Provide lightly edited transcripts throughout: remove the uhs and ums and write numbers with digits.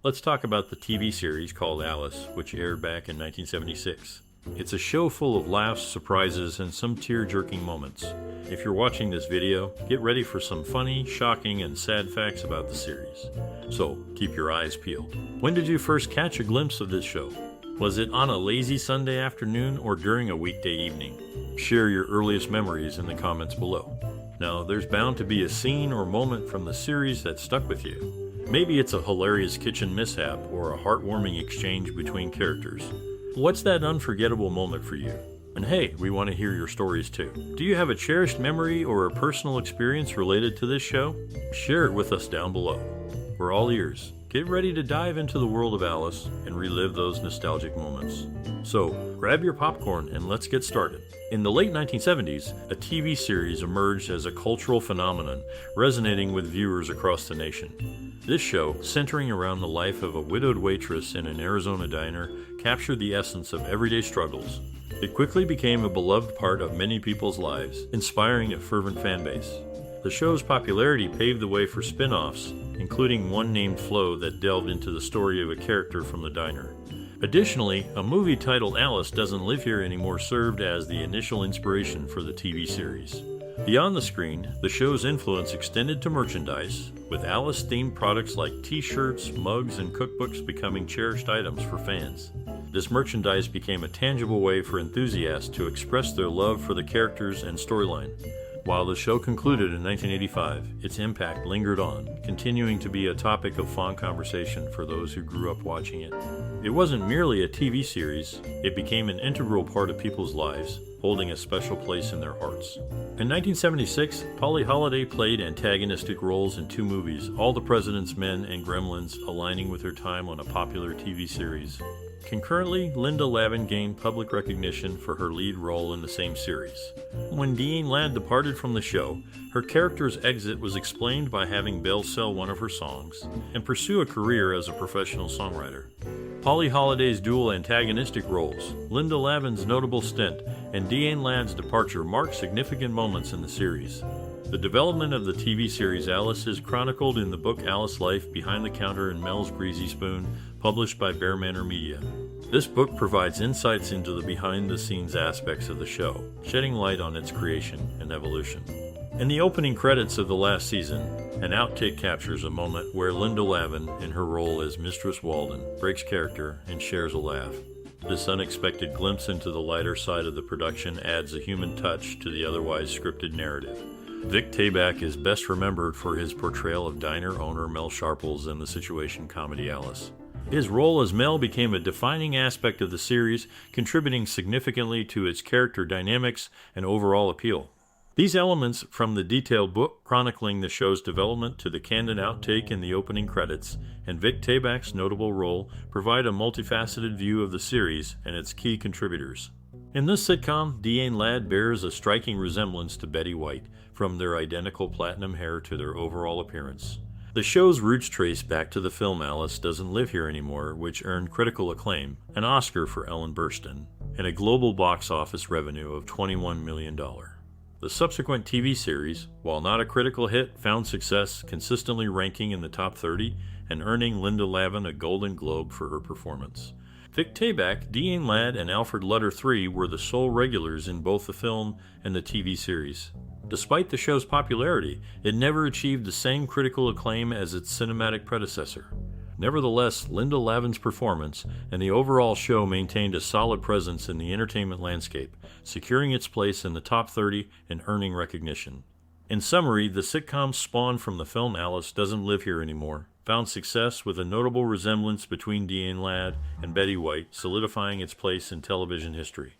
Let's talk about the TV series called Alice, which aired back in 1976. It's a show full of laughs, surprises, and some tear-jerking moments. If you're watching this video, get ready for some funny, shocking, and sad facts about the series. So, keep your eyes peeled. When did you first catch a glimpse of this show? Was it on a lazy Sunday afternoon or during a weekday evening? Share your earliest memories in the comments below. Now, there's bound to be a scene or moment from the series that stuck with you. Maybe it's a hilarious kitchen mishap or a heartwarming exchange between characters. What's that unforgettable moment for you? And hey, we want to hear your stories too. Do you have a cherished memory or a personal experience related to this show? Share it with us down below. We're all ears. Get ready to dive into the world of Alice and relive those nostalgic moments. So, grab your popcorn and let's get started. In the late 1970s, a TV series emerged as a cultural phenomenon, resonating with viewers across the nation. This show, centering around the life of a widowed waitress in an Arizona diner, captured the essence of everyday struggles. It quickly became a beloved part of many people's lives, inspiring a fervent fan base. The show's popularity paved the way for spin-offs, including one named Flo that delved into the story of a character from the diner. Additionally, a movie titled Alice Doesn't Live Here Anymore served as the initial inspiration for the TV series. Beyond the screen, the show's influence extended to merchandise, with Alice-themed products like t-shirts, mugs, and cookbooks becoming cherished items for fans. This merchandise became a tangible way for enthusiasts to express their love for the characters and storyline. While the show concluded in 1985, its impact lingered on, continuing to be a topic of fond conversation for those who grew up watching it. It wasn't merely a TV series, it became an integral part of people's lives, holding a special place in their hearts. In 1976, Polly Holliday played antagonistic roles in two movies, All the President's Men and Gremlins, aligning with her time on a popular TV series. Concurrently, Linda Lavin gained public recognition for her lead role in the same series. When Diane Ladd departed from the show, her character's exit was explained by having Belle sell one of her songs and pursue a career as a professional songwriter. Polly Holliday's dual antagonistic roles, Linda Lavin's notable stint, and Diane Ladd's departure marked significant moments in the series. The development of the TV series Alice is chronicled in the book Alice Life Behind the Counter in Mel's Greasy Spoon, published by Bear Manor Media. This book provides insights into the behind-the-scenes aspects of the show, shedding light on its creation and evolution. In the opening credits of the last season, an outtake captures a moment where Linda Lavin, in her role as Mistress Walden, breaks character and shares a laugh. This unexpected glimpse into the lighter side of the production adds a human touch to the otherwise scripted narrative. Vic Tayback is best remembered for his portrayal of diner owner Mel Sharples in the situation comedy Alice. His role as Mel became a defining aspect of the series, contributing significantly to its character dynamics and overall appeal. These elements, from the detailed book chronicling the show's development to the candid outtake in the opening credits, and Vic Tayback's notable role, provide a multifaceted view of the series and its key contributors. In this sitcom, Diane Ladd bears a striking resemblance to Betty White, from their identical platinum hair to their overall appearance. The show's roots trace back to the film Alice Doesn't Live Here Anymore, which earned critical acclaim, an Oscar for Ellen Burstyn, and a global box office revenue of $21 million. The subsequent TV series, while not a critical hit, found success, consistently ranking in the top 30 and earning Linda Lavin a Golden Globe for her performance. Vic Tayback, Diane Ladd, and Alfred Lutter III were the sole regulars in both the film and the TV series. Despite the show's popularity, it never achieved the same critical acclaim as its cinematic predecessor. Nevertheless, Linda Lavin's performance and the overall show maintained a solid presence in the entertainment landscape, securing its place in the top 30 and earning recognition. In summary, the sitcom spawned from the film Alice Doesn't Live Here Anymore found success with a notable resemblance between Diane Ladd and Betty White, solidifying its place in television history.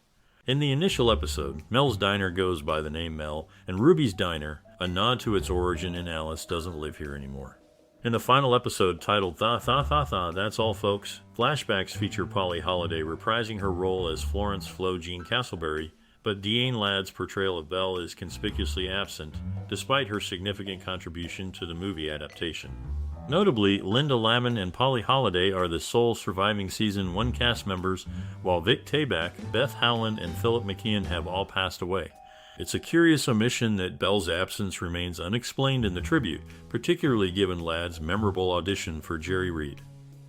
In the initial episode, Mel's Diner goes by the name Mel, and Ruby's Diner, a nod to its origin in Alice Doesn't Live Here Anymore. In the final episode, titled That's All Folks, flashbacks feature Polly Holliday reprising her role as Florence Flo Jean Castleberry, but Diane Ladd's portrayal of Belle is conspicuously absent, despite her significant contribution to the movie adaptation. Notably, Linda Lavin and Polly Holliday are the sole surviving Season 1 cast members, while Vic Tayback, Beth Howland, and Philip McKeon have all passed away. It's a curious omission that Belle's absence remains unexplained in the tribute, particularly given Ladd's memorable audition for Jerry Reed.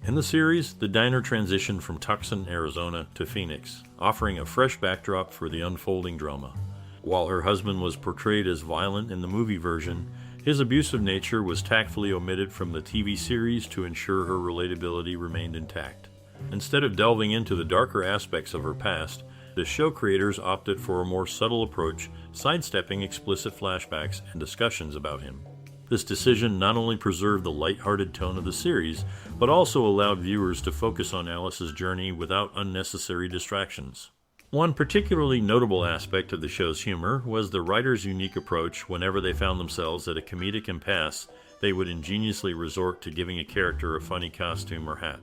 In the series, the diner transitioned from Tucson, Arizona to Phoenix, offering a fresh backdrop for the unfolding drama. While her husband was portrayed as violent in the movie version, his abusive nature was tactfully omitted from the TV series to ensure her relatability remained intact. Instead of delving into the darker aspects of her past, the show creators opted for a more subtle approach, sidestepping explicit flashbacks and discussions about him. This decision not only preserved the lighthearted tone of the series, but also allowed viewers to focus on Alice's journey without unnecessary distractions. One particularly notable aspect of the show's humor was the writers' unique approach. Whenever they found themselves at a comedic impasse, they would ingeniously resort to giving a character a funny costume or hat.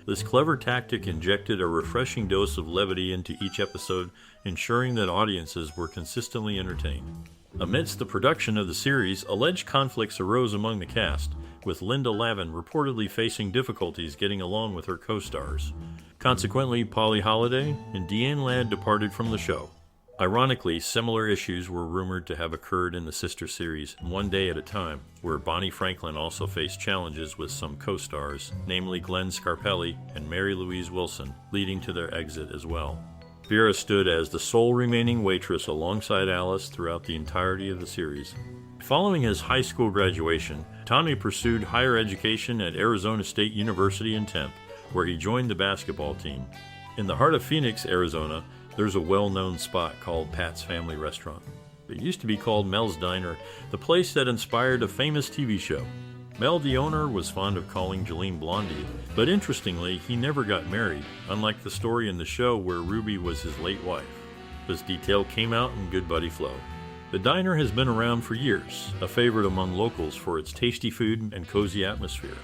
This clever tactic injected a refreshing dose of levity into each episode, ensuring that audiences were consistently entertained. Amidst the production of the series, alleged conflicts arose among the cast, with Linda Lavin reportedly facing difficulties getting along with her co-stars. Consequently, Polly Holliday and Diane Ladd departed from the show. Ironically, similar issues were rumored to have occurred in the sister series One Day at a Time, where Bonnie Franklin also faced challenges with some co-stars, namely Glenn Scarpelli and Mary Louise Wilson, leading to their exit as well. Vera stood as the sole remaining waitress alongside Alice throughout the entirety of the series. Following his high school graduation, Tommy pursued higher education at Arizona State University in Tempe, where he joined the basketball team. In the heart of Phoenix, Arizona, there's a well-known spot called Pat's Family Restaurant. It used to be called Mel's Diner, the place that inspired a famous TV show. Mel, the owner, was fond of calling Jolene Blondie, but interestingly, he never got married, unlike the story in the show where Ruby was his late wife. This detail came out in Good Buddy Flow. The diner has been around for years, a favorite among locals for its tasty food and cozy atmosphere.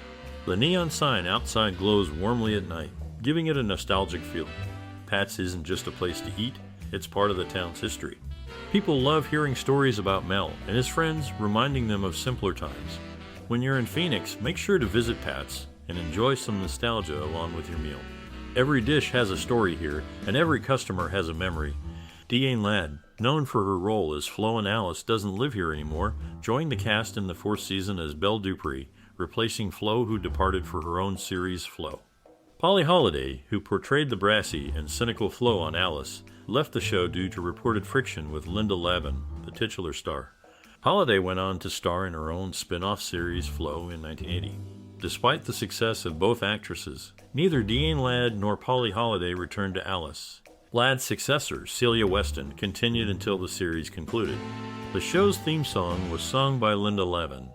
The neon sign outside glows warmly at night, giving it a nostalgic feel. Pat's isn't just a place to eat, it's part of the town's history. People love hearing stories about Mel and his friends, reminding them of simpler times. When you're in Phoenix, make sure to visit Pat's and enjoy some nostalgia along with your meal. Every dish has a story here, and every customer has a memory. Diane Ladd, known for her role as Flo and Alice, doesn't live here anymore, joined the cast in the fourth season as Belle Dupree, replacing Flo, who departed for her own series, Flo. Polly Holliday, who portrayed the brassy and cynical Flo on Alice, left the show due to reported friction with Linda Lavin, the titular star. Holliday went on to star in her own spin-off series, Flo, in 1980. Despite the success of both actresses, neither Diane Ladd nor Polly Holliday returned to Alice. Ladd's successor, Celia Weston, continued until the series concluded. The show's theme song was sung by Linda Lavin,